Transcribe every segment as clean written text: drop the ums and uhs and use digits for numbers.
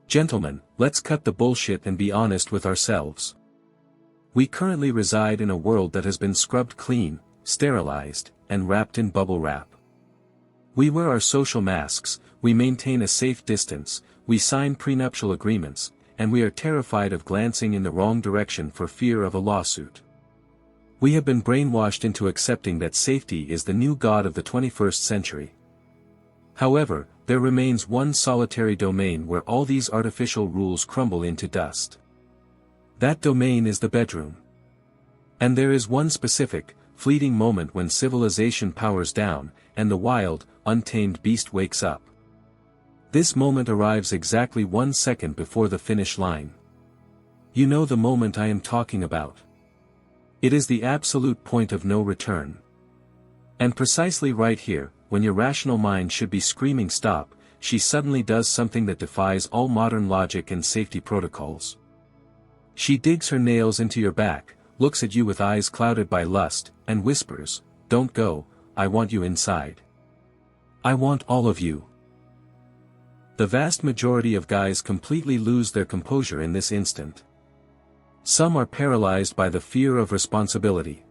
Gentlemen, let's cut the bullshit and be honest with ourselves. We currently reside in a world that has been scrubbed clean, sterilized, and wrapped in bubble wrap. We wear our social masks, we maintain a safe distance, we sign prenuptial agreements, and we are terrified of glancing in the wrong direction for fear of a lawsuit. We have been brainwashed into accepting that safety is the new god of the 21st century. However, there remains one solitary domain where all these artificial rules crumble into dust. That domain is the bedroom. And there is one specific, fleeting moment when civilization powers down, and the wild, untamed beast wakes up. This moment arrives exactly 1 second before the finish line. You know the moment I am talking about. It is the absolute point of no return. And precisely right here, when your rational mind should be screaming stop, she suddenly does something that defies all modern logic and safety protocols. She digs her nails into your back, looks at you with eyes clouded by lust, and whispers, "Don't go, I want you inside. I want all of you." The vast majority of guys completely lose their composure in this instant. Some are paralyzed by the fear of responsibility.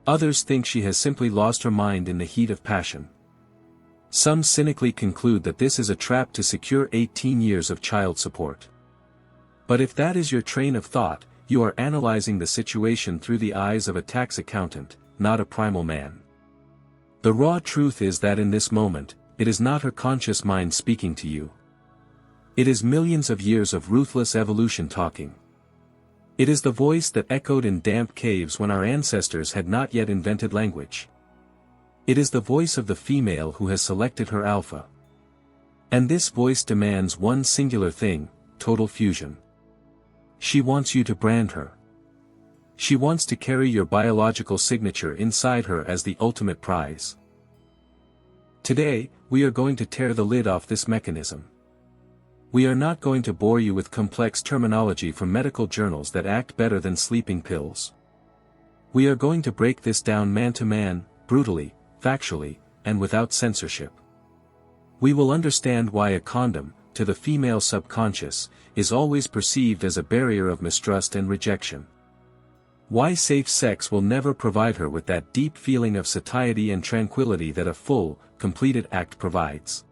Others think she has simply lost her mind in the heat of passion. Some cynically conclude that this is a trap to secure 18 years of child support. But if that is your train of thought, you are analyzing the situation through the eyes of a tax accountant, not a primal man. The raw truth is that in this moment, it is not her conscious mind speaking to you. It is millions of years of ruthless evolution talking. It is the voice that echoed in damp caves when our ancestors had not yet invented language. It is the voice of the female who has selected her alpha. And this voice demands one singular thing: total fusion. She wants you to brand her. She wants to carry your biological signature inside her as the ultimate prize. Today, we are going to tear the lid off this mechanism. We are not going to bore you with complex terminology from medical journals that act better than sleeping pills. We are going to break this down man to man, brutally, factually, and without censorship. We will understand why a condom, to the female subconscious, is always perceived as a barrier of mistrust and rejection. Why safe sex will never provide her with that deep feeling of satiety and tranquility that a full, completed act provides.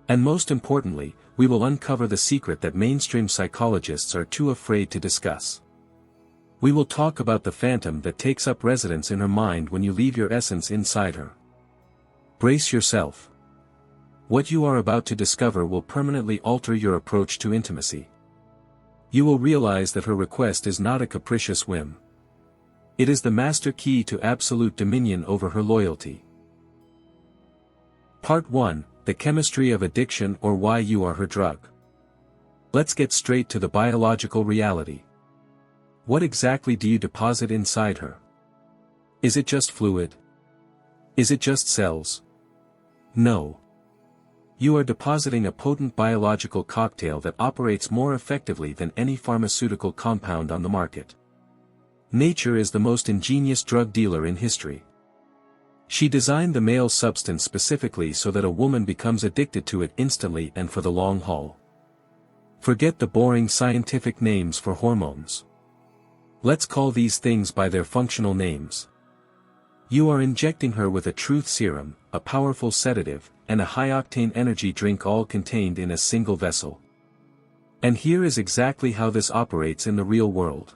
And most importantly, we will uncover the secret that mainstream psychologists are too afraid to discuss. We will talk about the phantom that takes up residence in her mind when you leave your essence inside her. Brace yourself. What you are about to discover will permanently alter your approach to intimacy. You will realize that her request is not a capricious whim. It is the master key to absolute dominion over her loyalty. Part 1: The Chemistry of Addiction, or Why You Are Her Drug. Let's get straight to the biological reality. What exactly do you deposit inside her? Is it just fluid? Is it just cells? No. You are depositing a potent biological cocktail that operates more effectively than any pharmaceutical compound on the market. Nature is the most ingenious drug dealer in history. She designed the male substance specifically so that a woman becomes addicted to it instantly and for the long haul. Forget the boring scientific names for hormones. Let's call these things by their functional names. You are injecting her with a truth serum, a powerful sedative, and a high-octane energy drink, all contained in a single vessel. And here is exactly how this operates in the real world.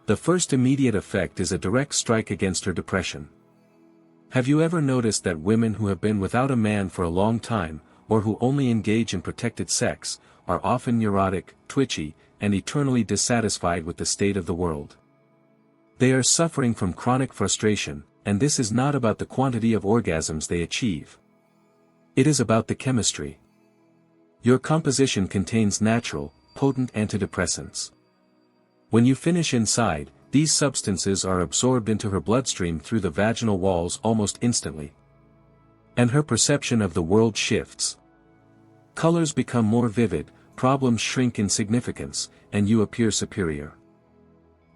The first immediate effect is a direct strike against her depression. Have you ever noticed that women who have been without a man for a long time, or who only engage in protected sex, are often neurotic, twitchy, and eternally dissatisfied with the state of the world? They are suffering from chronic frustration, and this is not about the quantity of orgasms they achieve. It is about the chemistry. Your composition contains natural, potent antidepressants. When you finish inside, these substances are absorbed into her bloodstream through the vaginal walls almost instantly. And her perception of the world shifts. Colors become more vivid, problems shrink in significance, and you appear superior.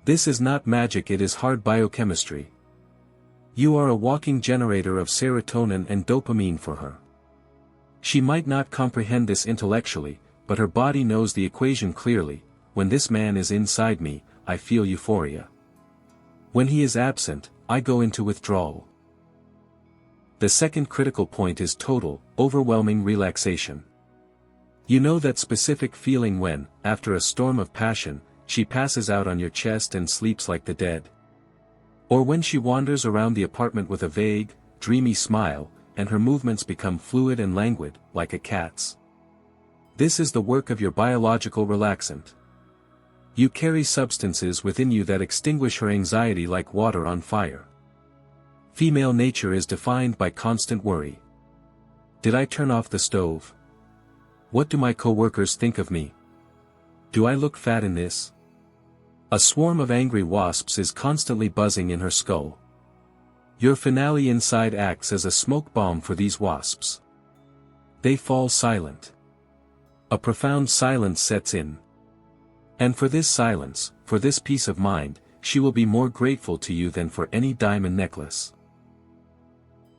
This is not magic, it is hard biochemistry. You are a walking generator of serotonin and dopamine for her. She might not comprehend this intellectually, but her body knows the equation clearly: when this man is inside me, I feel euphoria. When he is absent, I go into withdrawal. The second critical point is total, overwhelming relaxation. You know that specific feeling when, after a storm of passion, she passes out on your chest and sleeps like the dead. Or when she wanders around the apartment with a vague, dreamy smile, and her movements become fluid and languid, like a cat's. This is the work of your biological relaxant. You carry substances within you that extinguish her anxiety like water on fire. Female nature is defined by constant worry. Did I turn off the stove? What do my co-workers think of me? Do I look fat in this? A swarm of angry wasps is constantly buzzing in her skull. Your finale inside acts as a smoke bomb for these wasps. They fall silent. A profound silence sets in. And for this silence, for this peace of mind, she will be more grateful to you than for any diamond necklace.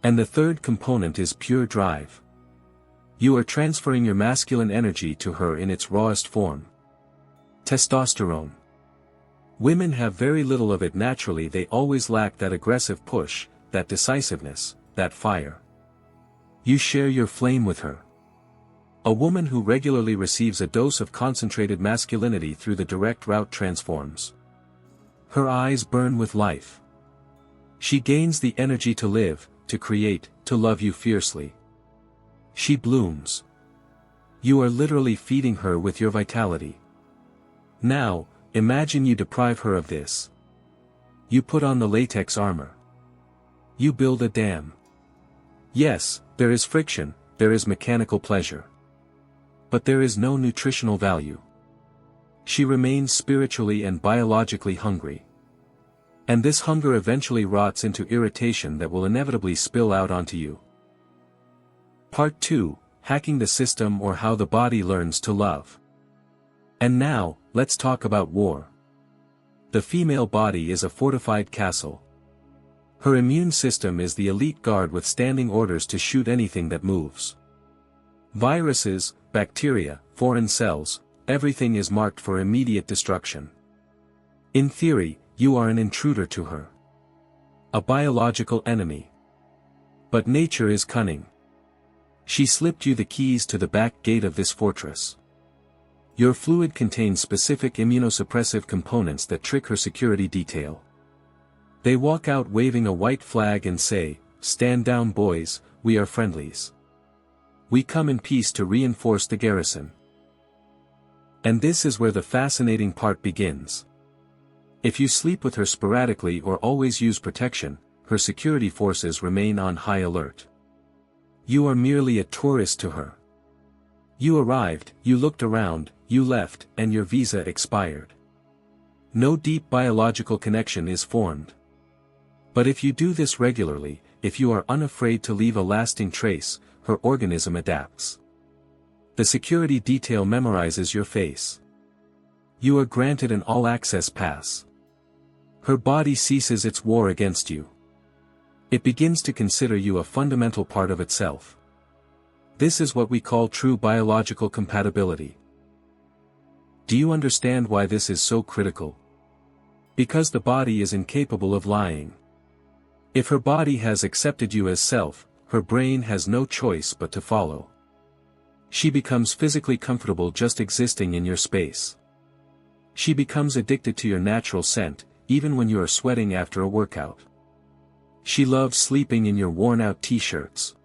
And the third component is pure drive. You are transferring your masculine energy to her in its rawest form. Testosterone. Women have very little of it naturally. They always lack that aggressive push, that decisiveness, that fire. You share your flame with her. A woman who regularly receives a dose of concentrated masculinity through the direct route transforms. Her eyes burn with life. She gains the energy to live, to create, to love you fiercely. She blooms. You are literally feeding her with your vitality. Now, imagine you deprive her of this. You put on the latex armor. You build a dam. Yes, there is friction, there is mechanical pleasure. But there is no nutritional value. She remains spiritually and biologically hungry. And this hunger eventually rots into irritation that will inevitably spill out onto you. Part 2, Hacking the System, or How the Body Learns to Love. And now, let's talk about war. The female body is a fortified castle. Her immune system is the elite guard with standing orders to shoot anything that moves. Viruses, bacteria, foreign cells, everything is marked for immediate destruction. In theory, you are an intruder to her. A biological enemy. But nature is cunning. She slipped you the keys to the back gate of this fortress. Your fluid contains specific immunosuppressive components that trick her security detail. They walk out waving a white flag and say, "Stand down, boys, we are friendlies. We come in peace to reinforce the garrison." And this is where the fascinating part begins. If you sleep with her sporadically or always use protection, her security forces remain on high alert. You are merely a tourist to her. You arrived, you looked around, you left, and your visa expired. No deep biological connection is formed. But if you do this regularly, if you are unafraid to leave a lasting trace, her organism adapts. The security detail memorizes your face. You are granted an all-access pass. Her body ceases its war against you. It begins to consider you a fundamental part of itself. This is what we call true biological compatibility. Do you understand why this is so critical? Because the body is incapable of lying. If her body has accepted you as self, her brain has no choice but to follow. She becomes physically comfortable just existing in your space. She becomes addicted to your natural scent, even when you are sweating after a workout. She loves sleeping in your worn-out t-shirts.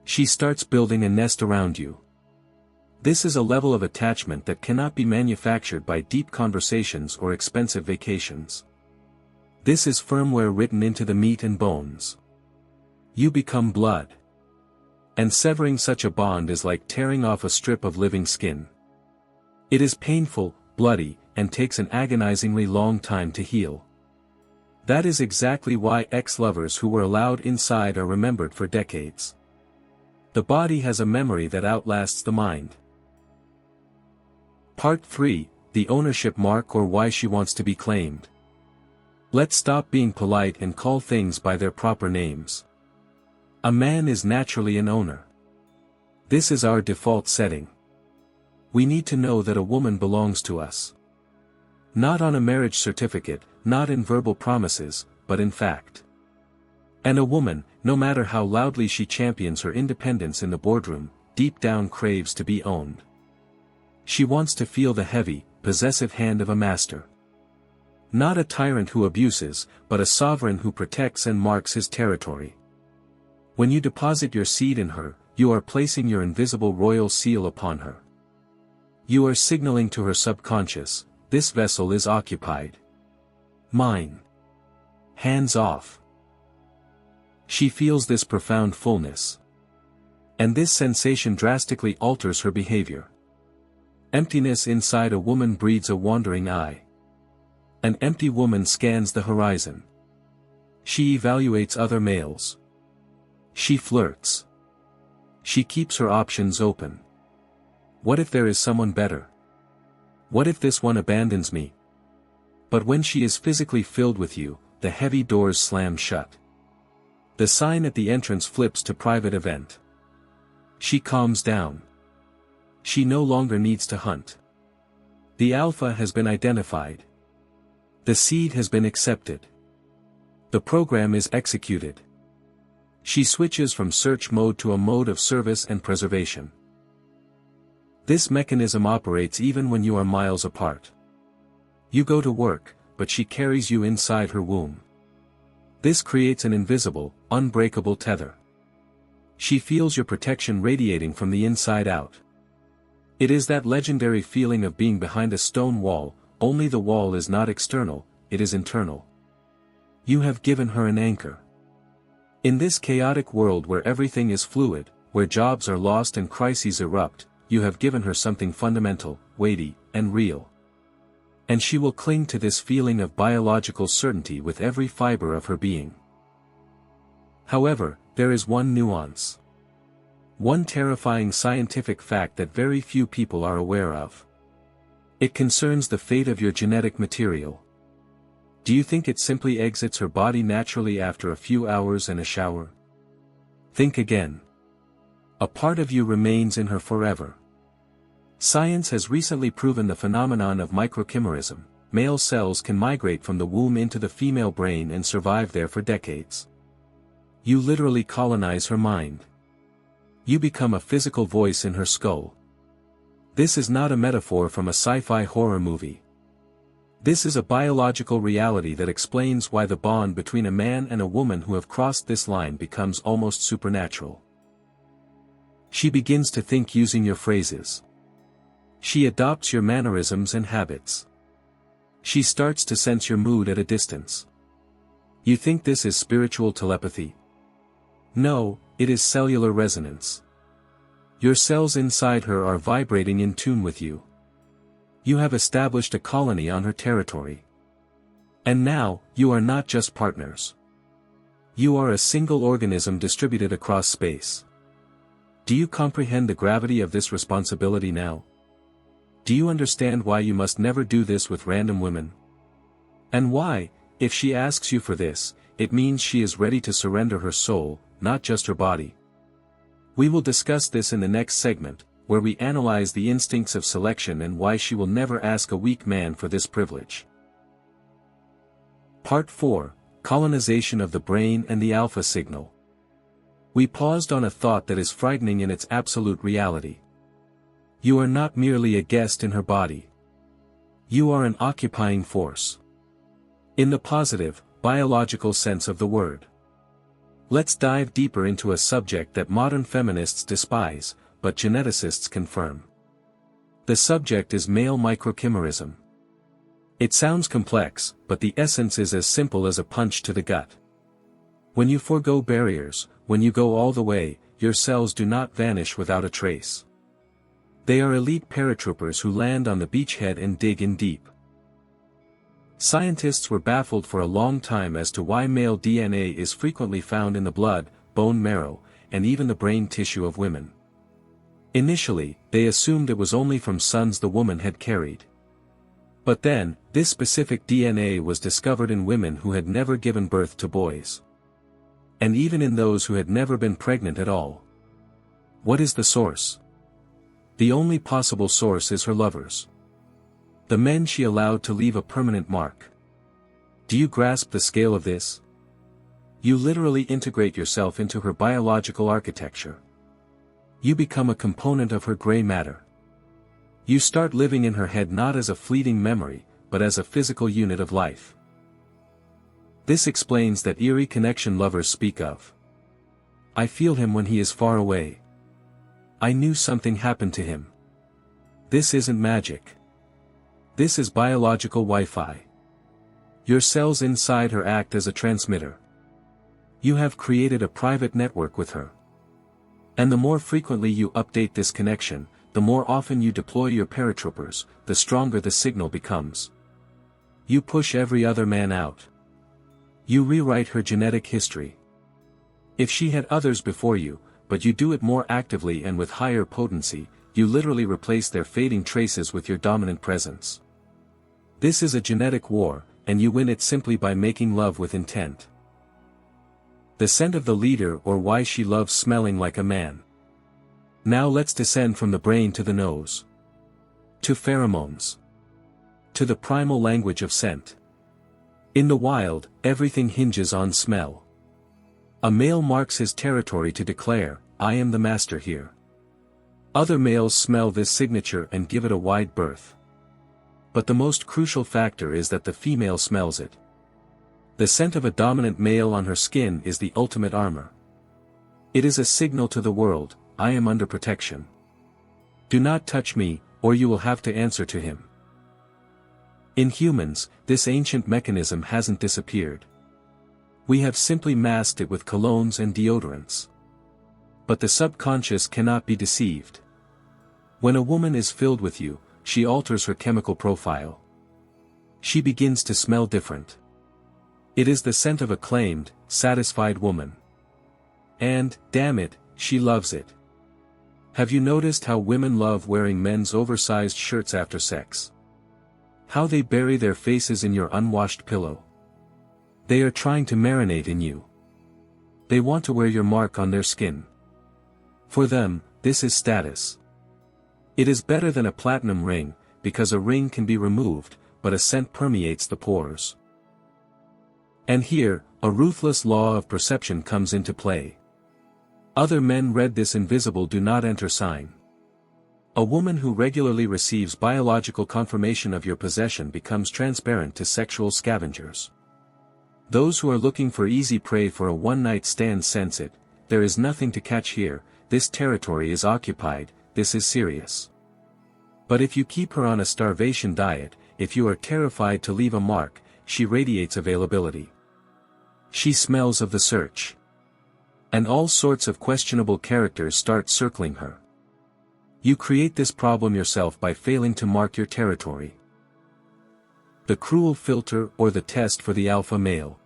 She starts building a nest around you. This is a level of attachment that cannot be manufactured by deep conversations or expensive vacations. This is firmware written into the meat and bones. You become blood. And severing such a bond is like tearing off a strip of living skin. It is painful, bloody, and takes an agonizingly long time to heal. That is exactly why ex-lovers who were allowed inside are remembered for decades. The body has a memory that outlasts the mind. Part 3, The Ownership Mark, or Why She Wants to Be Claimed. Let's stop being polite and call things by their proper names. A man is naturally an owner. This is our default setting. We need to know that a woman belongs to us. Not on a marriage certificate, not in verbal promises, but in fact. And a woman, no matter how loudly she champions her independence in the boardroom, deep down craves to be owned. She wants to feel the heavy, possessive hand of a master. Not a tyrant who abuses, but a sovereign who protects and marks his territory. When you deposit your seed in her, you are placing your invisible royal seal upon her. You are signaling to her subconscious, this vessel is occupied. Mine. Hands off. She feels this profound fullness. And this sensation drastically alters her behavior. Emptiness inside a woman breeds a wandering eye. An empty woman scans the horizon. She evaluates other males. She flirts. She keeps her options open. What if there is someone better? What if this one abandons me? But when she is physically filled with you, the heavy doors slam shut. The sign at the entrance flips to private event. She calms down. She no longer needs to hunt. The alpha has been identified. The seed has been accepted. The program is executed. She switches from search mode to a mode of service and preservation. This mechanism operates even when you are miles apart. You go to work, but she carries you inside her womb. This creates an invisible, unbreakable tether. She feels your protection radiating from the inside out. It is that legendary feeling of being behind a stone wall, only the wall is not external, it is internal. You have given her an anchor. In this chaotic world where everything is fluid, where jobs are lost and crises erupt, you have given her something fundamental, weighty, and real. And she will cling to this feeling of biological certainty with every fiber of her being. However, there is one nuance. One terrifying scientific fact that very few people are aware of. It concerns the fate of your genetic material. Do you think it simply exits her body naturally after a few hours and a shower? Think again. A part of you remains in her forever. Science has recently proven the phenomenon of microchimerism. Male cells can migrate from the womb into the female brain and survive there for decades. You literally colonize her mind. You become a physical voice in her skull. This is not a metaphor from a sci-fi horror movie. This is a biological reality that explains why the bond between a man and a woman who have crossed this line becomes almost supernatural. She begins to think using your phrases. She adopts your mannerisms and habits. She starts to sense your mood at a distance. You think this is spiritual telepathy? No, it is cellular resonance. Your cells inside her are vibrating in tune with you. You have established a colony on her territory. And now, you are not just partners. You are a single organism distributed across space. Do you comprehend the gravity of this responsibility now? Do you understand why you must never do this with random women? And why, if she asks you for this, it means she is ready to surrender her soul, not just her body. We will discuss this in the next segment, where we analyze the instincts of selection and why she will never ask a weak man for this privilege. Part 4, Colonization of the Brain and the Alpha Signal. We paused on a thought that is frightening in its absolute reality. You are not merely a guest in her body. You are an occupying force. In the positive, biological sense of the word. Let's dive deeper into a subject that modern feminists despise, but geneticists confirm. The subject is male microchimerism. It sounds complex, but the essence is as simple as a punch to the gut. When you forego barriers, when you go all the way, your cells do not vanish without a trace. They are elite paratroopers who land on the beachhead and dig in deep. Scientists were baffled for a long time as to why male DNA is frequently found in the blood, bone marrow, and even the brain tissue of women. Initially, they assumed it was only from sons the woman had carried. But then, this specific DNA was discovered in women who had never given birth to boys. And even in those who had never been pregnant at all. What is the source? The only possible source is her lovers. The men she allowed to leave a permanent mark. Do you grasp the scale of this? You literally integrate yourself into her biological architecture. You become a component of her gray matter. You start living in her head not as a fleeting memory, but as a physical unit of life. This explains that eerie connection lovers speak of. I feel him when he is far away. I knew something happened to him. This isn't magic. This is biological Wi-Fi. Your cells inside her act as a transmitter. You have created a private network with her. And the more frequently you update this connection, the more often you deploy your paratroopers, the stronger the signal becomes. You push every other man out. You rewrite her genetic history. If she had others before you, but you do it more actively and with higher potency, you literally replace their fading traces with your dominant presence. This is a genetic war, and you win it simply by making love with intent. The scent of the leader, or why she loves smelling like a man. Now let's descend from the brain to the nose. To pheromones. To the primal language of scent. In the wild, everything hinges on smell. A male marks his territory to declare, I am the master here. Other males smell this signature and give it a wide berth. But the most crucial factor is that the female smells it. The scent of a dominant male on her skin is the ultimate armor. It is a signal to the world, I am under protection. Do not touch me, or you will have to answer to him. In humans, this ancient mechanism hasn't disappeared. We have simply masked it with colognes and deodorants. But the subconscious cannot be deceived. When a woman is filled with you, she alters her chemical profile. She begins to smell different. It is the scent of a claimed, satisfied woman. And, damn it, she loves it. Have you noticed how women love wearing men's oversized shirts after sex? How they bury their faces in your unwashed pillow. They are trying to marinate in you. They want to wear your mark on their skin. For them, this is status. It is better than a platinum ring, because a ring can be removed, but a scent permeates the pores. And here, a ruthless law of perception comes into play. Other men read this invisible do not enter sign. A woman who regularly receives biological confirmation of your possession becomes transparent to sexual scavengers. Those who are looking for easy prey for a one-night stand sense it, there is nothing to catch here, this territory is occupied, this is serious. But if you keep her on a starvation diet, if you are terrified to leave a mark, she radiates availability. She smells of the search. And all sorts of questionable characters start circling her. You create this problem yourself by failing to mark your territory. The cruel filter or the test for the alpha male.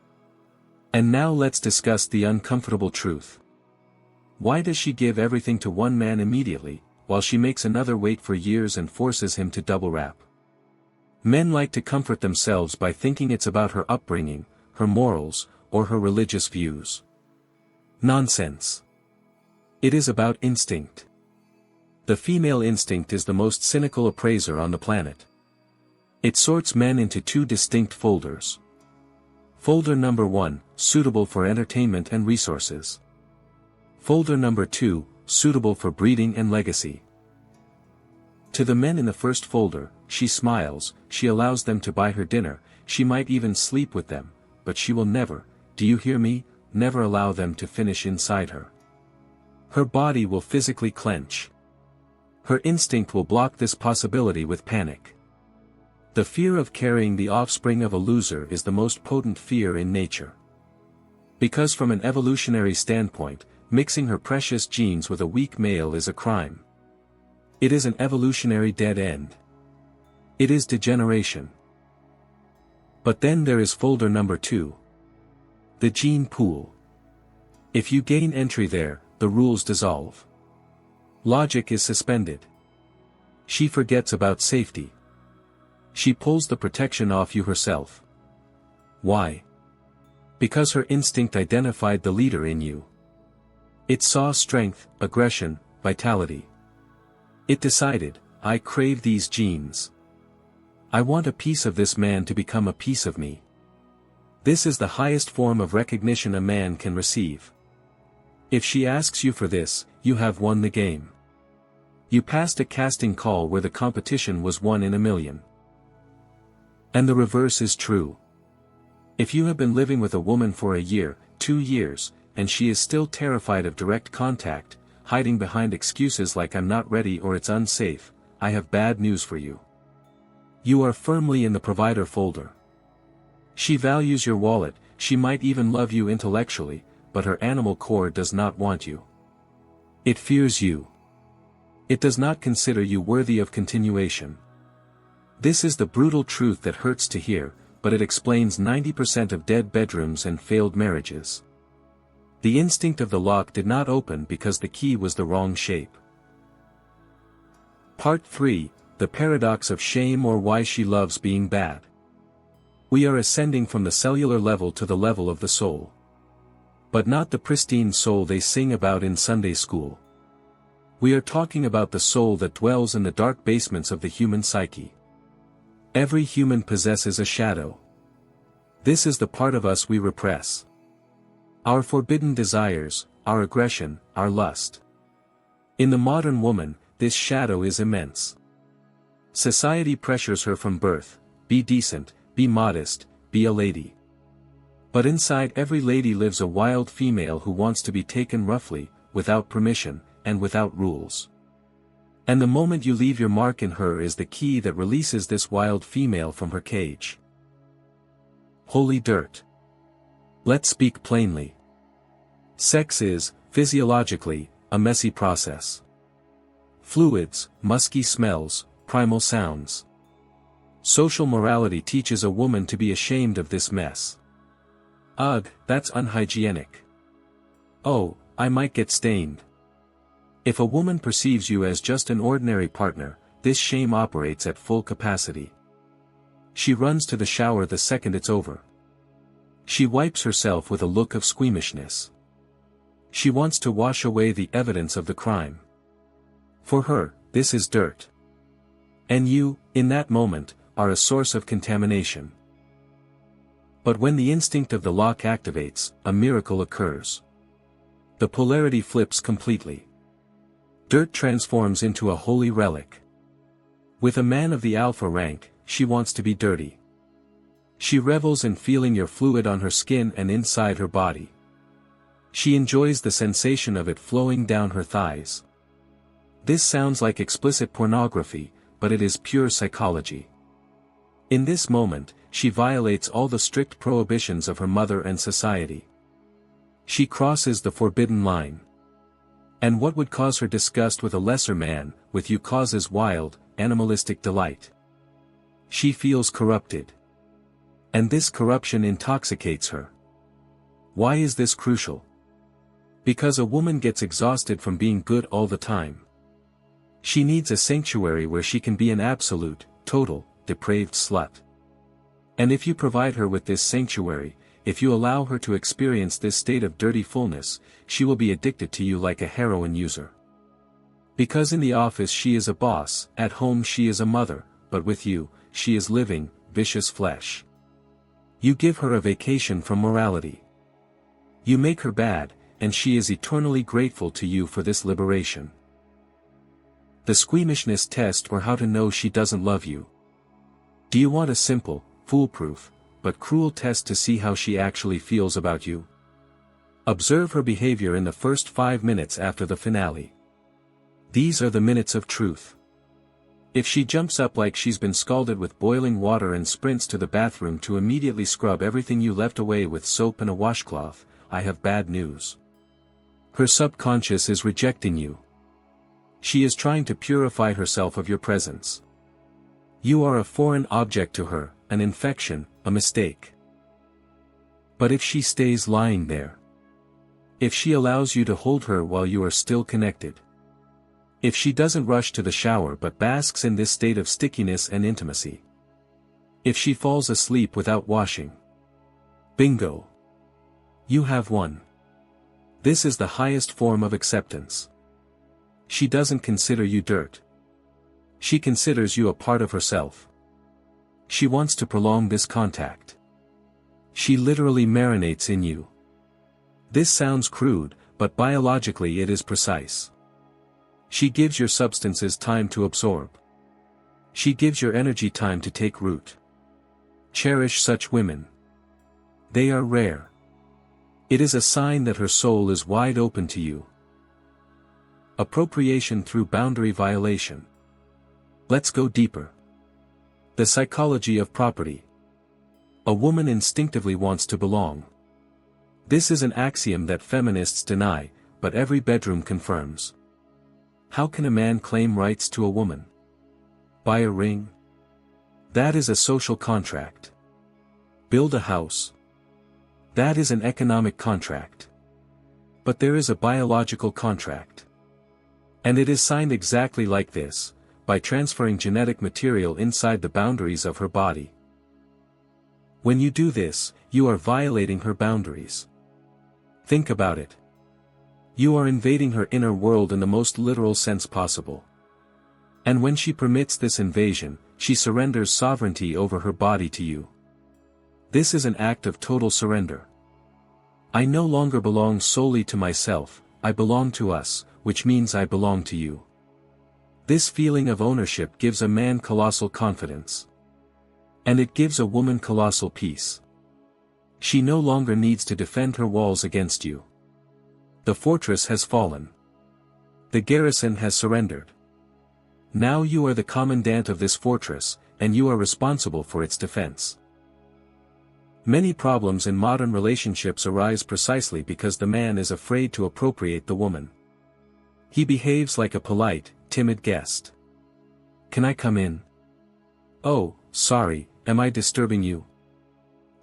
And now let's discuss the uncomfortable truth. Why does she give everything to one man immediately, while she makes another wait for years and forces him to double wrap? Men like to comfort themselves by thinking it's about her upbringing, her morals, or her religious views. Nonsense. It is about instinct. The female instinct is the most cynical appraiser on the planet. It sorts men into two distinct folders. Folder number 1, suitable for entertainment and resources. Folder number 2, suitable for breeding and legacy. To the men in the first folder, she smiles, she allows them to buy her dinner, she might even sleep with them, but she will never, do you hear me, never allow them to finish inside her. Her body will physically clench. Her instinct will block this possibility with panic. The fear of carrying the offspring of a loser is the most potent fear in nature. Because from an evolutionary standpoint, mixing her precious genes with a weak male is a crime. It is an evolutionary dead end. It is degeneration. But then there is folder number 2. The gene pool. If you gain entry there, the rules dissolve. Logic is suspended. She forgets about safety. She pulls the protection off you herself. Why? Because her instinct identified the leader in you. It saw strength, aggression, vitality. It decided, I crave these genes. I want a piece of this man to become a piece of me. This is the highest form of recognition a man can receive. If she asks you for this, you have won the game. You passed a casting call where the competition was 1 in a million. And the reverse is true. If you have been living with a woman for a year, 2 years, and she is still terrified of direct contact, hiding behind excuses like I'm not ready or it's unsafe, I have bad news for you. You are firmly in the provider folder. She values your wallet, she might even love you intellectually, but her animal core does not want you. It fears you. It does not consider you worthy of continuation. This is the brutal truth that hurts to hear, but it explains 90% of dead bedrooms and failed marriages. The instinct of the lock did not open because the key was the wrong shape. Part 3, The Paradox of Shame, or Why She Loves Being Bad. We are ascending from the cellular level to the level of the soul. But not the pristine soul they sing about in Sunday school. We are talking about the soul that dwells in the dark basements of the human psyche. Every human possesses a shadow. This is the part of us we repress. Our forbidden desires, our aggression, our lust. In the modern woman, this shadow is immense. Society pressures her from birth, be decent, be modest, be a lady. But inside every lady lives a wild female who wants to be taken roughly, without permission, and without rules. And the moment you leave your mark in her is the key that releases this wild female from her cage. Holy dirt. Let's speak plainly. Sex is, physiologically, a messy process. Fluids, musky smells, primal sounds. Social morality teaches a woman to be ashamed of this mess. Ugh, that's unhygienic. Oh, I might get stained. If a woman perceives you as just an ordinary partner, this shame operates at full capacity. She runs to the shower the second it's over. She wipes herself with a look of squeamishness. She wants to wash away the evidence of the crime. For her, this is dirt. And you, in that moment, are a source of contamination. But when the instinct of the lock activates, a miracle occurs. The polarity flips completely. Dirt transforms into a holy relic. With a man of the alpha rank, she wants to be dirty. She revels in feeling your fluid on her skin and inside her body. She enjoys the sensation of it flowing down her thighs. This sounds like explicit pornography, but it is pure psychology. In this moment, she violates all the strict prohibitions of her mother and society. She crosses the forbidden line. And what would cause her disgust with a lesser man, with you causes wild, animalistic delight. She feels corrupted. And this corruption intoxicates her. Why is this crucial? Because a woman gets exhausted from being good all the time. She needs a sanctuary where she can be an absolute, total, depraved slut. And if you provide her with this sanctuary, if you allow her to experience this state of dirty fullness, she will be addicted to you like a heroin user. Because in the office she is a boss, at home she is a mother, but with you, she is living, vicious flesh. You give her a vacation from morality. You make her bad, and she is eternally grateful to you for this liberation. The squeamishness test, or how to know she doesn't love you. Do you want a simple, foolproof, but cruel test to see how she actually feels about you? Observe her behavior in the first 5 minutes after the finale. These are the minutes of truth. If she jumps up like she's been scalded with boiling water and sprints to the bathroom to immediately scrub everything you left away with soap and a washcloth, I have bad news. Her subconscious is rejecting you. She is trying to purify herself of your presence. You are a foreign object to her, an infection, a mistake. But if she stays lying there, if she allows you to hold her while you are still connected, if she doesn't rush to the shower but basks in this state of stickiness and intimacy, if she falls asleep without washing, bingo! You have won. This is the highest form of acceptance. She doesn't consider you dirt. She considers you a part of herself. She wants to prolong this contact. She literally marinates in you. This sounds crude, but biologically it is precise. She gives your substances time to absorb. She gives your energy time to take root. Cherish such women. They are rare. It is a sign that her soul is wide open to you. Appropriation through boundary violation. Let's go deeper. The psychology of property. A woman instinctively wants to belong. This is an axiom that feminists deny, but every bedroom confirms. How can a man claim rights to a woman? Buy a ring? That is a social contract. Build a house? That is an economic contract. But there is a biological contract. And it is signed exactly like this, by transferring genetic material inside the boundaries of her body. When you do this, you are violating her boundaries. Think about it. You are invading her inner world in the most literal sense possible. And when she permits this invasion, she surrenders sovereignty over her body to you. This is an act of total surrender. I no longer belong solely to myself, I belong to us, which means I belong to you. This feeling of ownership gives a man colossal confidence. And it gives a woman colossal peace. She no longer needs to defend her walls against you. The fortress has fallen. The garrison has surrendered. Now you are the commandant of this fortress, and you are responsible for its defense. Many problems in modern relationships arise precisely because the man is afraid to appropriate the woman. He behaves like a polite, timid guest. Can I come in? Oh, sorry, am I disturbing you?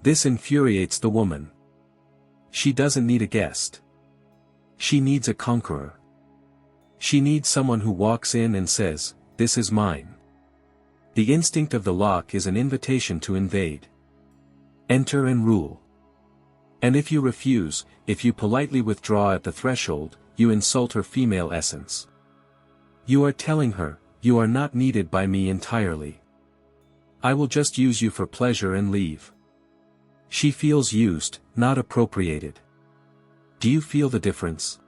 This infuriates the woman. She doesn't need a guest. She needs a conqueror. She needs someone who walks in and says, "This is mine." The instinct of the lock is an invitation to invade. Enter and rule. And if you refuse, if you politely withdraw at the threshold, you insult her female essence. You are telling her, you are not needed by me entirely. I will just use you for pleasure and leave. She feels used, not appropriated. Do you feel the difference?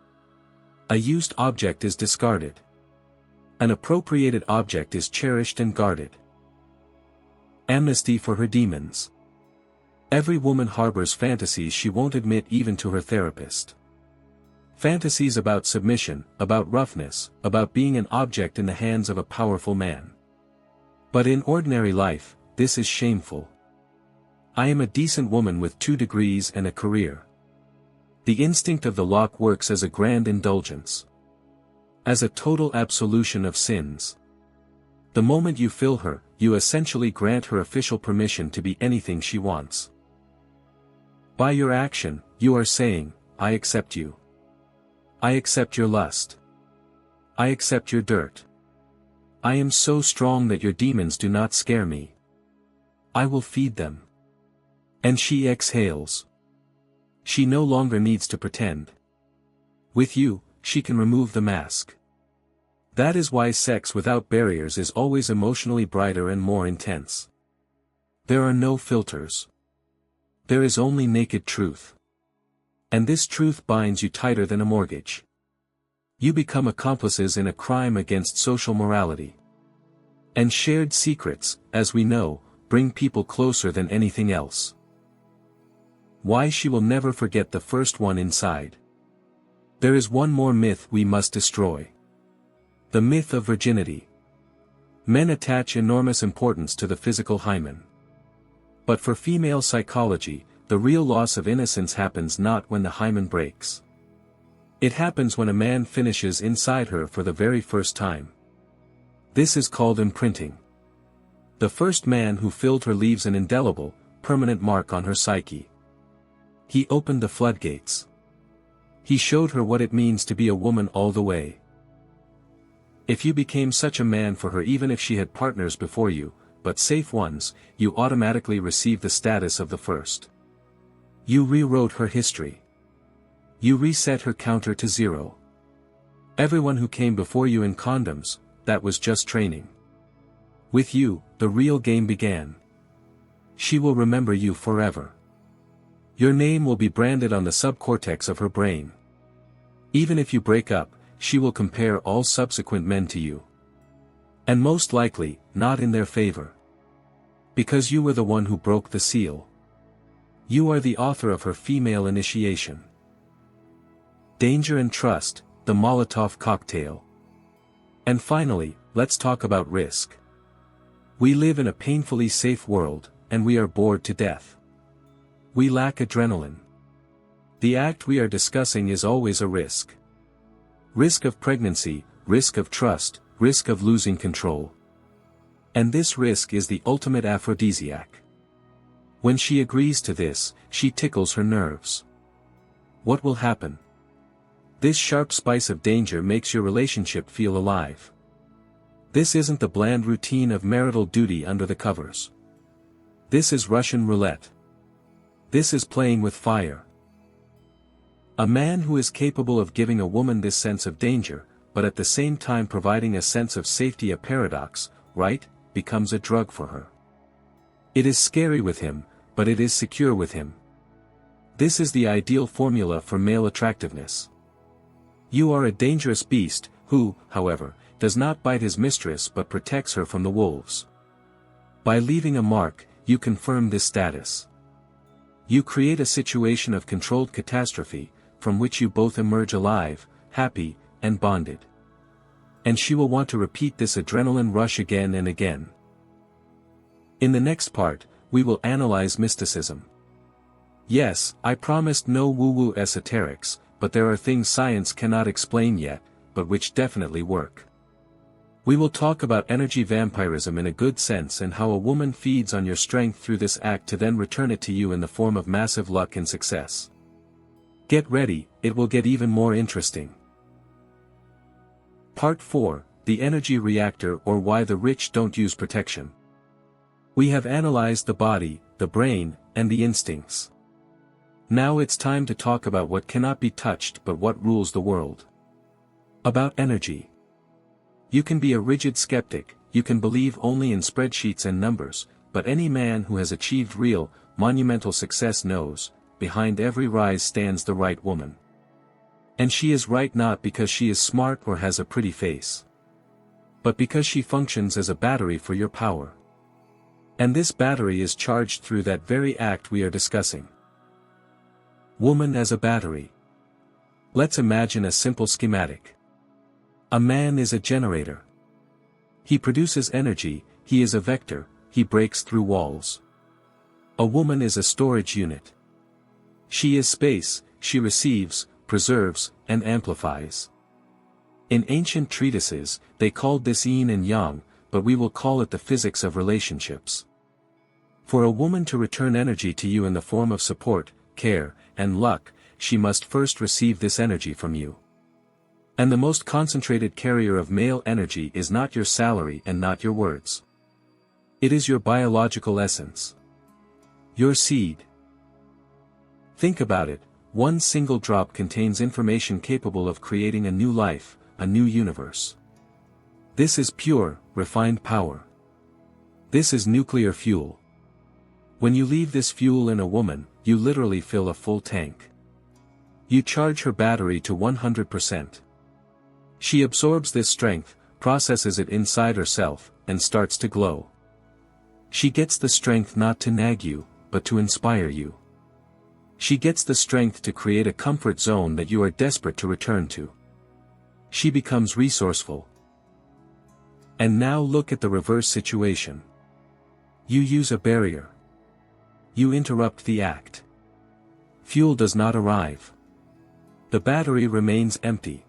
A used object is discarded. An appropriated object is cherished and guarded. Amnesty for her demons. Every woman harbors fantasies she won't admit even to her therapist. Fantasies about submission, about roughness, about being an object in the hands of a powerful man. But in ordinary life, this is shameful. I am a decent woman with 2 degrees and a career. The instinct of the lock works as a grand indulgence. As a total absolution of sins. The moment you fill her, you essentially grant her official permission to be anything she wants. By your action, you are saying, I accept you. I accept your lust. I accept your dirt. I am so strong that your demons do not scare me. I will feed them. And she exhales. She no longer needs to pretend. With you, she can remove the mask. That is why sex without barriers is always emotionally brighter and more intense. There are no filters. There is only naked truth. And this truth binds you tighter than a mortgage. You become accomplices in a crime against social morality. And shared secrets, as we know, bring people closer than anything else. Why she will never forget the first one inside. There is one more myth we must destroy. The myth of virginity. Men attach enormous importance to the physical hymen. But for female psychology, the real loss of innocence happens not when the hymen breaks. It happens when a man finishes inside her for the very first time. This is called imprinting. The first man who filled her leaves an indelible, permanent mark on her psyche. He opened the floodgates. He showed her what it means to be a woman all the way. If you became such a man for her, even if she had partners before you, but safe ones, you automatically receive the status of the first. You rewrote her history. You reset her counter to 0. Everyone who came before you in condoms, that was just training. With you, the real game began. She will remember you forever. Your name will be branded on the subcortex of her brain. Even if you break up, she will compare all subsequent men to you. And most likely, not in their favor. Because you were the one who broke the seal. You are the author of her female initiation. Danger and trust, the Molotov cocktail. And finally, let's talk about risk. We live in a painfully safe world, and we are bored to death. We lack adrenaline. The act we are discussing is always a risk. Risk of pregnancy, risk of trust, risk of losing control. And this risk is the ultimate aphrodisiac. When she agrees to this, she tickles her nerves. What will happen? This sharp spice of danger makes your relationship feel alive. This isn't the bland routine of marital duty under the covers. This is Russian roulette. This is playing with fire. A man who is capable of giving a woman this sense of danger, but at the same time providing a sense of safety, a paradox, right, becomes a drug for her. It is scary with him, but it is secure with him. This is the ideal formula for male attractiveness. You are a dangerous beast, who, however, does not bite his mistress but protects her from the wolves. By leaving a mark, you confirm this status. You create a situation of controlled catastrophe, from which you both emerge alive, happy, and bonded. And she will want to repeat this adrenaline rush again and again. In the next part, we will analyze mysticism. Yes, I promised no woo-woo esoterics, but there are things science cannot explain yet, but which definitely work. We will talk about energy vampirism in a good sense and how a woman feeds on your strength through this act to then return it to you in the form of massive luck and success. Get ready, it will get even more interesting. Part 4, the energy reactor, or why the rich don't use protection. We have analyzed the body, the brain, and the instincts. Now it's time to talk about what cannot be touched but what rules the world. About energy. You can be a rigid skeptic, you can believe only in spreadsheets and numbers, but any man who has achieved real, monumental success knows, behind every rise stands the right woman. And she is right not because she is smart or has a pretty face, but because she functions as a battery for your power. And this battery is charged through that very act we are discussing. Woman as a battery. Let's imagine a simple schematic. A man is a generator. He produces energy, he is a vector, he breaks through walls. A woman is a storage unit. She is space, she receives, preserves, and amplifies. In ancient treatises, they called this yin and yang, but we will call it the physics of relationships. For a woman to return energy to you in the form of support, care, and luck, she must first receive this energy from you. And the most concentrated carrier of male energy is not your salary and not your words. It is your biological essence. Your seed. Think about it, one single drop contains information capable of creating a new life, a new universe. This is pure, refined power. This is nuclear fuel. When you leave this fuel in a woman, you literally fill a full tank. You charge her battery to 100%. She absorbs this strength, processes it inside herself, and starts to glow. She gets the strength not to nag you, but to inspire you. She gets the strength to create a comfort zone that you are desperate to return to. She becomes resourceful. And now look at the reverse situation. You use a barrier. You interrupt the act. Fuel does not arrive. The battery remains empty.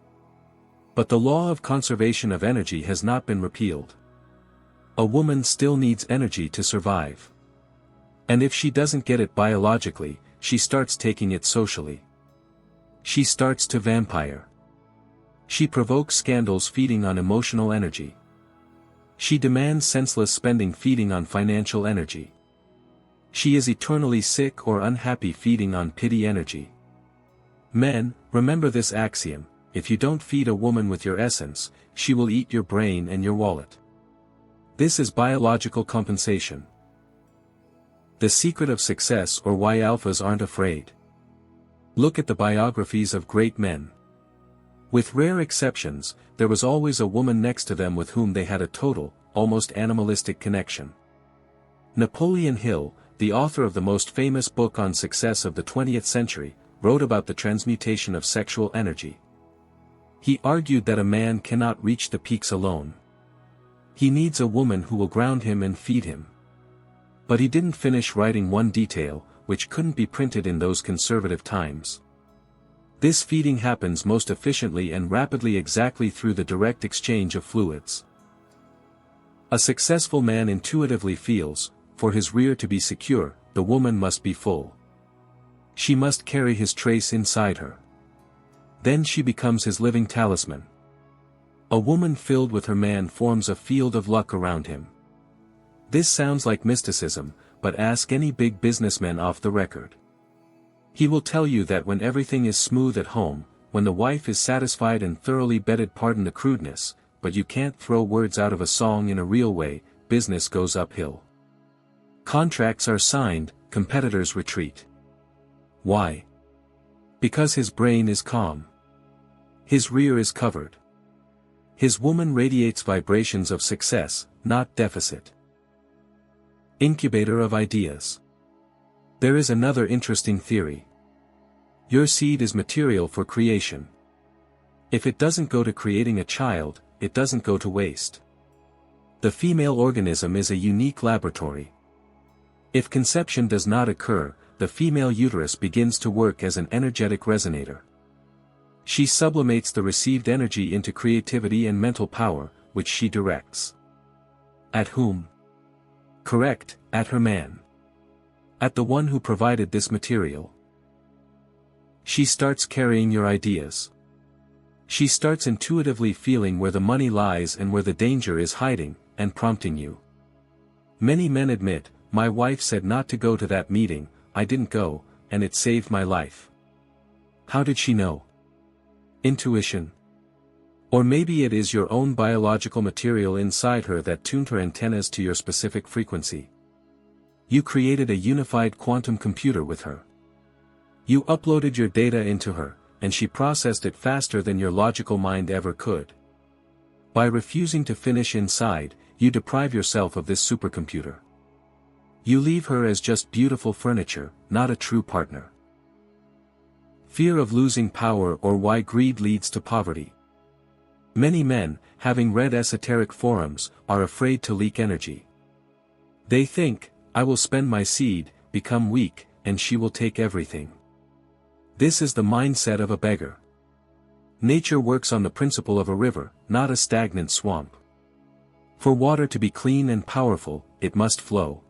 But the law of conservation of energy has not been repealed. A woman still needs energy to survive. And if she doesn't get it biologically, she starts taking it socially. She starts to vampire. She provokes scandals feeding on emotional energy. She demands senseless spending feeding on financial energy. She is eternally sick or unhappy feeding on pity energy. Men, remember this axiom: if you don't feed a woman with your essence, she will eat your brain and your wallet. This is biological compensation. The secret of success, or why alphas aren't afraid. Look at the biographies of great men. With rare exceptions, there was always a woman next to them with whom they had a total, almost animalistic connection. Napoleon Hill, the author of the most famous book on success of the 20th century, wrote about the transmutation of sexual energy. He argued that a man cannot reach the peaks alone. He needs a woman who will ground him and feed him. But he didn't finish writing one detail, which couldn't be printed in those conservative times. This feeding happens most efficiently and rapidly exactly through the direct exchange of fluids. A successful man intuitively feels, for his rear to be secure, the woman must be full. She must carry his trace inside her. Then she becomes his living talisman. A woman filled with her man forms a field of luck around him. This sounds like mysticism, but ask any big businessman off the record. He will tell you that when everything is smooth at home, when the wife is satisfied and thoroughly bedded, pardon the crudeness, but you can't throw words out of a song in a real way, business goes uphill. Contracts are signed, competitors retreat. Why? Because his brain is calm. His rear is covered. His woman radiates vibrations of success, not deficit. Incubator of ideas. There is another interesting theory. Your seed is material for creation. If it doesn't go to creating a child, it doesn't go to waste. The female organism is a unique laboratory. If conception does not occur, the female uterus begins to work as an energetic resonator. She sublimates the received energy into creativity and mental power, which she directs. At whom? Correct, at her man. At the one who provided this material. She starts carrying your ideas. She starts intuitively feeling where the money lies and where the danger is hiding, and prompting you. Many men admit, my wife said not to go to that meeting, I didn't go, and it saved my life. How did she know? Intuition. Or maybe it is your own biological material inside her that tuned her antennas to your specific frequency. You created a unified quantum computer with her. You uploaded your data into her, and she processed it faster than your logical mind ever could. By refusing to finish inside, you deprive yourself of this supercomputer. You leave her as just beautiful furniture, not a true partner. Fear of losing power, or why greed leads to poverty. Many men, having read esoteric forums, are afraid to leak energy. They think, I will spend my seed, become weak, and she will take everything. This is the mindset of a beggar. Nature works on the principle of a river, not a stagnant swamp. For water to be clean and powerful, it must flow.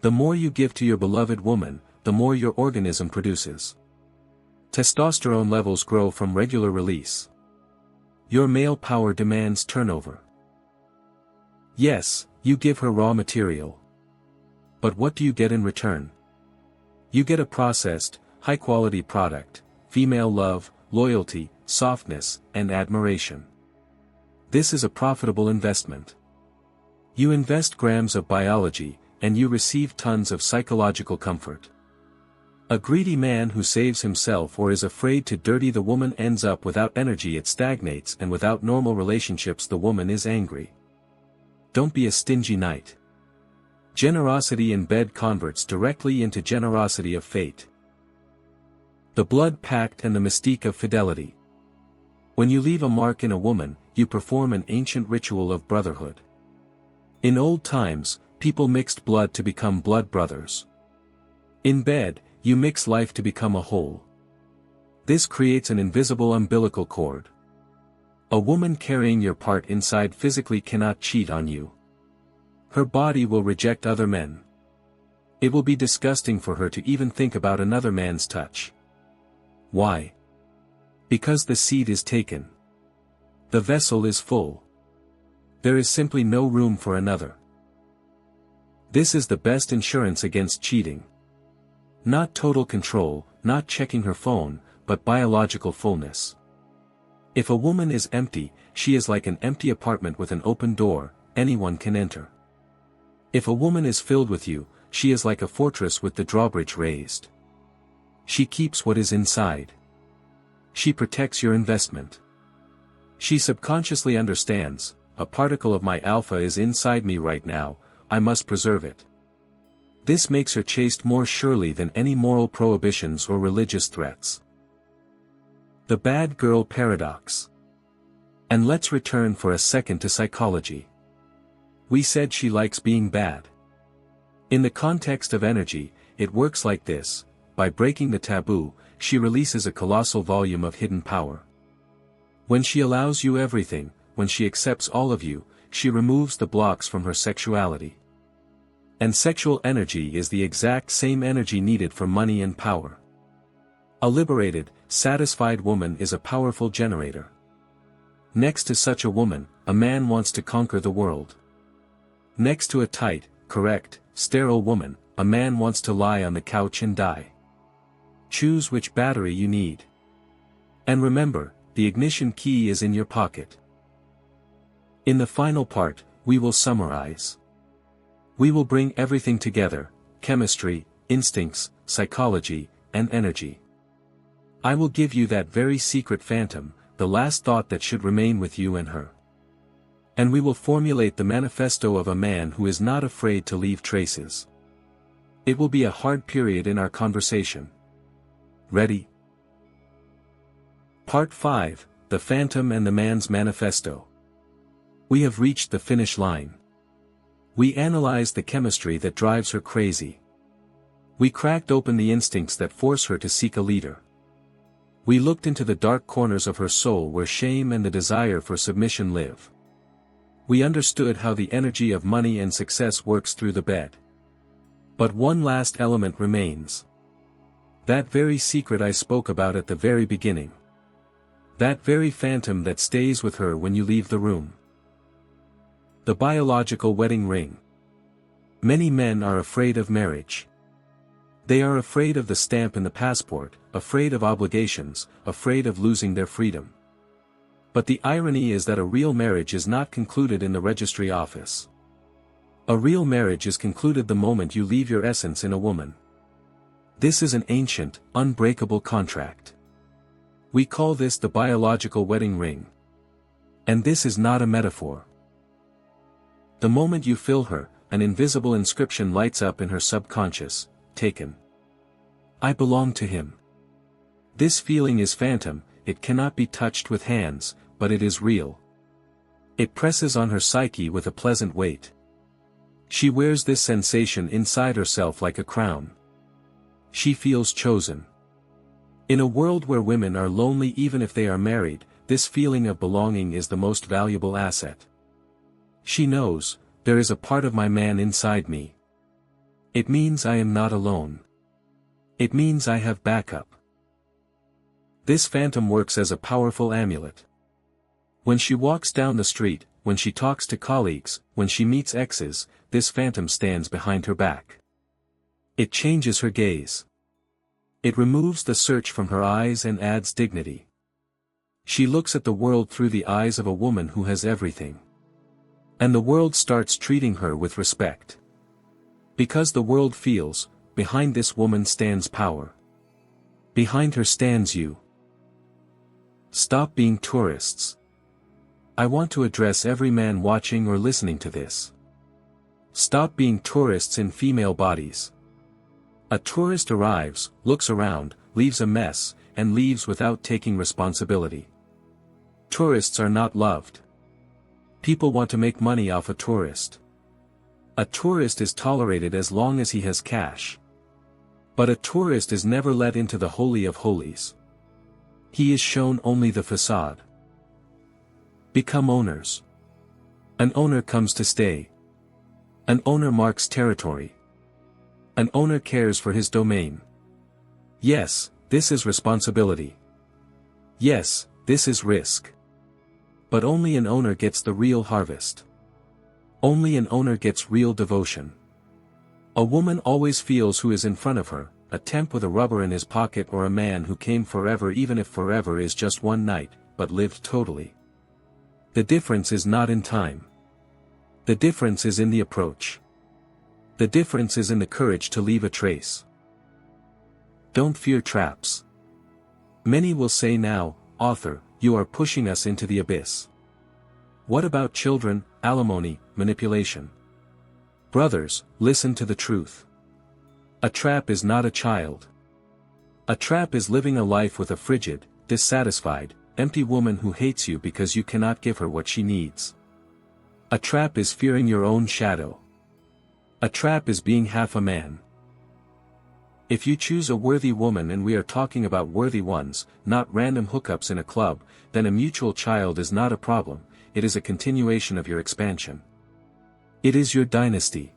The more you give to your beloved woman, the more your organism produces. Testosterone levels grow from regular release. Your male power demands turnover. Yes, you give her raw material. But what do you get in return? You get a processed, high-quality product, female love, loyalty, softness, and admiration. This is a profitable investment. You invest grams of biology, and you receive tons of psychological comfort. A greedy man who saves himself or is afraid to dirty the woman ends up without energy, it stagnates, and without normal relationships the woman is angry. Don't be a stingy knight. Generosity in bed converts directly into generosity of fate. The blood pact and the mystique of fidelity. When you leave a mark in a woman, you perform an ancient ritual of brotherhood. In old times, people mixed blood to become blood brothers. In bed, you mix life to become a whole. This creates an invisible umbilical cord. A woman carrying your part inside physically cannot cheat on you. Her body will reject other men. It will be disgusting for her to even think about another man's touch. Why? Because the seed is taken. The vessel is full. There is simply no room for another. This is the best insurance against cheating. Not total control, not checking her phone, but biological fullness. If a woman is empty, she is like an empty apartment with an open door, anyone can enter. If a woman is filled with you, she is like a fortress with the drawbridge raised. She keeps what is inside. She protects your investment. She subconsciously understands, a particle of my alpha is inside me right now, I must preserve it. This makes her chaste more surely than any moral prohibitions or religious threats. The bad girl paradox. And let's return for a second to psychology. We said she likes being bad. In the context of energy, it works like this: by breaking the taboo, she releases a colossal volume of hidden power. When she allows you everything, when she accepts all of you, she removes the blocks from her sexuality. And sexual energy is the exact same energy needed for money and power. A liberated, satisfied woman is a powerful generator. Next to such a woman, a man wants to conquer the world. Next to a tight, correct, sterile woman, a man wants to lie on the couch and die. Choose which battery you need. And remember, the ignition key is in your pocket. In the final part, we will summarize. We will bring everything together: chemistry, instincts, psychology, and energy. I will give you that very secret phantom, the last thought that should remain with you and her. And we will formulate the manifesto of a man who is not afraid to leave traces. It will be a hard period in our conversation. Ready? Part 5, The Phantom and the Man's Manifesto. We have reached the finish line. We analyzed the chemistry that drives her crazy. We cracked open the instincts that force her to seek a leader. We looked into the dark corners of her soul where shame and the desire for submission live. We understood how the energy of money and success works through the bed. But one last element remains. That very secret I spoke about at the very beginning. That very phantom that stays with her when you leave the room. The biological wedding ring. Many men are afraid of marriage. They are afraid of the stamp in the passport, afraid of obligations, afraid of losing their freedom. But the irony is that a real marriage is not concluded in the registry office. A real marriage is concluded the moment you leave your essence in a woman. This is an ancient, unbreakable contract. We call this the biological wedding ring. And this is not a metaphor. The moment you fill her, an invisible inscription lights up in her subconscious: taken. I belong to him. This feeling is phantom, it cannot be touched with hands, but it is real. It presses on her psyche with a pleasant weight. She wears this sensation inside herself like a crown. She feels chosen. In a world where women are lonely even if they are married, this feeling of belonging is the most valuable asset. She knows, there is a part of my man inside me. It means I am not alone. It means I have backup. This phantom works as a powerful amulet. When she walks down the street, when she talks to colleagues, when she meets exes, this phantom stands behind her back. It changes her gaze. It removes the search from her eyes and adds dignity. She looks at the world through the eyes of a woman who has everything. And the world starts treating her with respect. Because the world feels, behind this woman stands power. Behind her stands you. Stop being tourists. I want to address every man watching or listening to this. Stop being tourists in female bodies. A tourist arrives, looks around, leaves a mess, and leaves without taking responsibility. Tourists are not loved. People want to make money off a tourist. A tourist is tolerated as long as he has cash. But a tourist is never let into the Holy of Holies. He is shown only the facade. Become owners. An owner comes to stay. An owner marks territory. An owner cares for his domain. Yes, this is responsibility. Yes, this is risk. But only an owner gets the real harvest. Only an owner gets real devotion. A woman always feels who is in front of her, a temp with a rubber in his pocket or a man who came forever, even if forever is just one night, but lived totally. The difference is not in time. The difference is in the approach. The difference is in the courage to leave a trace. Don't fear traps. Many will say now, author, you are pushing us into the abyss. What about children, alimony, manipulation? Brothers, listen to the truth. A trap is not a child. A trap is living a life with a frigid, dissatisfied, empty woman who hates you because you cannot give her what she needs. A trap is fearing your own shadow. A trap is being half a man. If you choose a worthy woman, and we are talking about worthy ones, not random hookups in a club, then a mutual child is not a problem, it is a continuation of your expansion. It is your dynasty.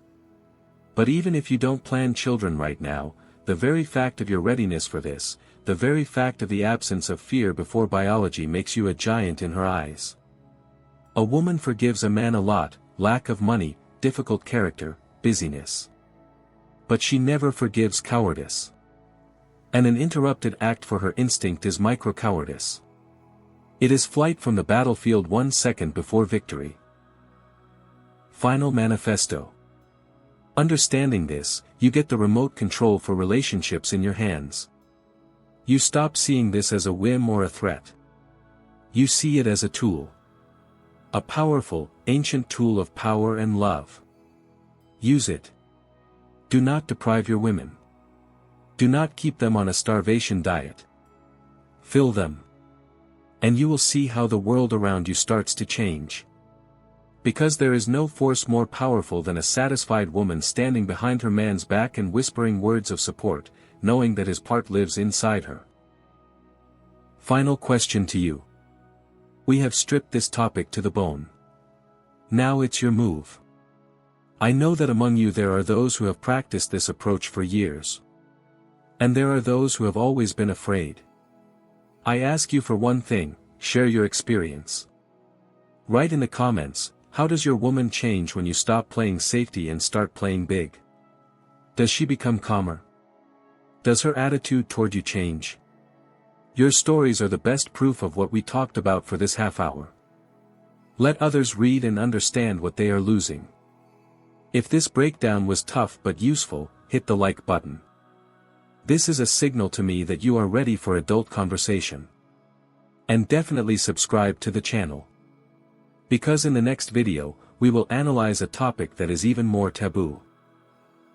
But even if you don't plan children right now, the very fact of your readiness for this, the very fact of the absence of fear before biology makes you a giant in her eyes. A woman forgives a man a lot, lack of money, difficult character, busyness. But she never forgives cowardice. And an interrupted act for her instinct is micro-cowardice. It is flight from the battlefield 1 second before victory. Final manifesto. Understanding this, you get the remote control for relationships in your hands. You stop seeing this as a whim or a threat. You see it as a tool. A powerful, ancient tool of power and love. Use it. Do not deprive your women. Do not keep them on a starvation diet. Fill them. And you will see how the world around you starts to change. Because there is no force more powerful than a satisfied woman standing behind her man's back and whispering words of support, knowing that his part lives inside her. Final question to you. We have stripped this topic to the bone. Now it's your move. I know that among you there are those who have practiced this approach for years. And there are those who have always been afraid. I ask you for one thing, share your experience. Write in the comments, how does your woman change when you stop playing safety and start playing big? Does she become calmer? Does her attitude toward you change? Your stories are the best proof of what we talked about for this half hour. Let others read and understand what they are losing. If this breakdown was tough but useful, hit the like button. This is a signal to me that you are ready for adult conversation. And definitely subscribe to the channel. Because in the next video, we will analyze a topic that is even more taboo.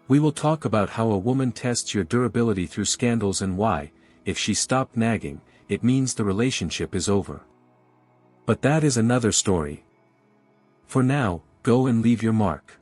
We will talk about how a woman tests your durability through scandals and why, if she stopped nagging, it means the relationship is over. But that is another story. For now, go and leave your mark.